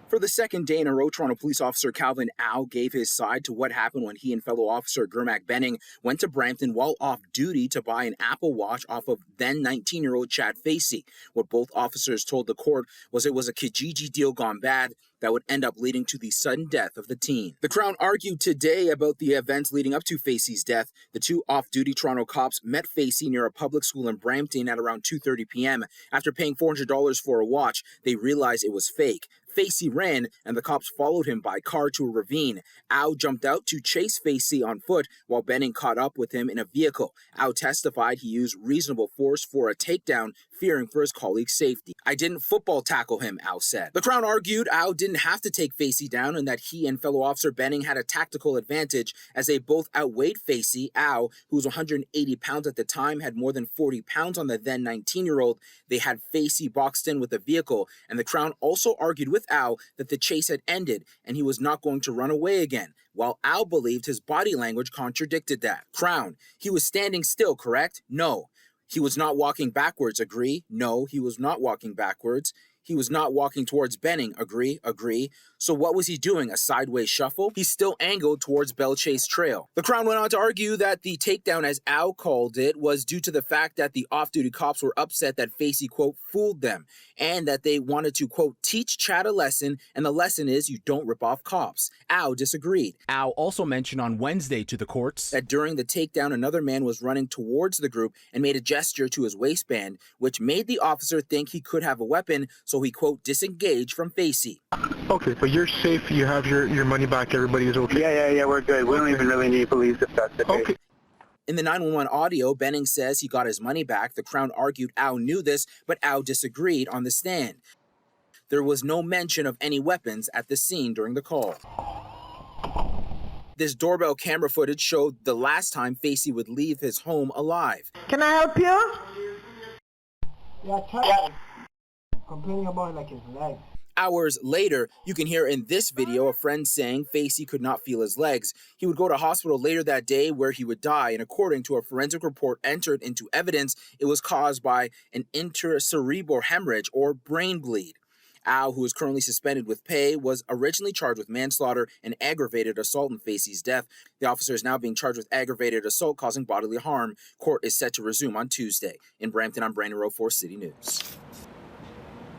For the second day in a row, Toronto police officer Calvin Au gave his side to what happened when he and fellow officer Gurmak Benning went to Brampton while off duty to buy an Apple Watch off of then 19-year-old Chad Facey. What both officers told the court was it was a Kijiji deal gone bad that would end up leading to the sudden death of the teen. The Crown argued today about the events leading up to Facey's death. The two off-duty Toronto cops met Facey near a public school in Brampton at around 2:30 p.m. After paying $400 for a watch, they realized it was fake. Facey ran, and the cops followed him by car to a ravine. Au jumped out to chase Facey on foot, while Benning caught up with him in a vehicle. Au testified he used reasonable force for a takedown, fearing for his colleague's safety. "I didn't football tackle him," Au said. The Crown argued Au didn't have to take Facey down and that he and fellow officer Benning had a tactical advantage as they both outweighed Facey. Au, who was 180 pounds at the time, had more than 40 pounds on the then 19-year-old. They had Facey boxed in with the vehicle, and the Crown also argued with Au that the chase had ended and he was not going to run away again, while Au believed his body language contradicted that. Crown: he was standing still, correct? No. He was not walking backwards, agree? No, he was not walking backwards. He was not walking towards Benning, agree? Agree. So what was he doing, a sideways shuffle? He's still angled towards Bell Chase Trail. The Crown went on to argue that the takedown, as Au called it, was due to the fact that the off-duty cops were upset that Facey, quote, fooled them, and that they wanted to, quote, teach Chad a lesson, and the lesson is you don't rip off cops. Au disagreed. Au also mentioned on Wednesday to the courts that during the takedown, another man was running towards the group and made a gesture to his waistband, which made the officer think he could have a weapon, so he, quote, disengaged from Facey. Okay, but you're safe, you have your money back, everybody is okay? Yeah, we're good. We don't even really need police if that's the case. Okay. In the 911 audio, Benning says he got his money back. The Crown argued Au knew this, but Au disagreed on the stand. There was no mention of any weapons at the scene during the call. This doorbell camera footage showed the last time Facey would leave his home alive. Can I help you? Yeah, Chad. Complaining about like his legs. Hours later, you can hear in this video a friend saying Facey could not feel his legs. He would go to hospital later that day where he would die, and according to a forensic report entered into evidence, it was caused by an intracerebral hemorrhage or brain bleed. Au, who is currently suspended with pay, was originally charged with manslaughter and aggravated assault in Facey's death. The officer is now being charged with aggravated assault causing bodily harm. Court is set to resume on Tuesday. In Brampton, I'm Rowe for City News.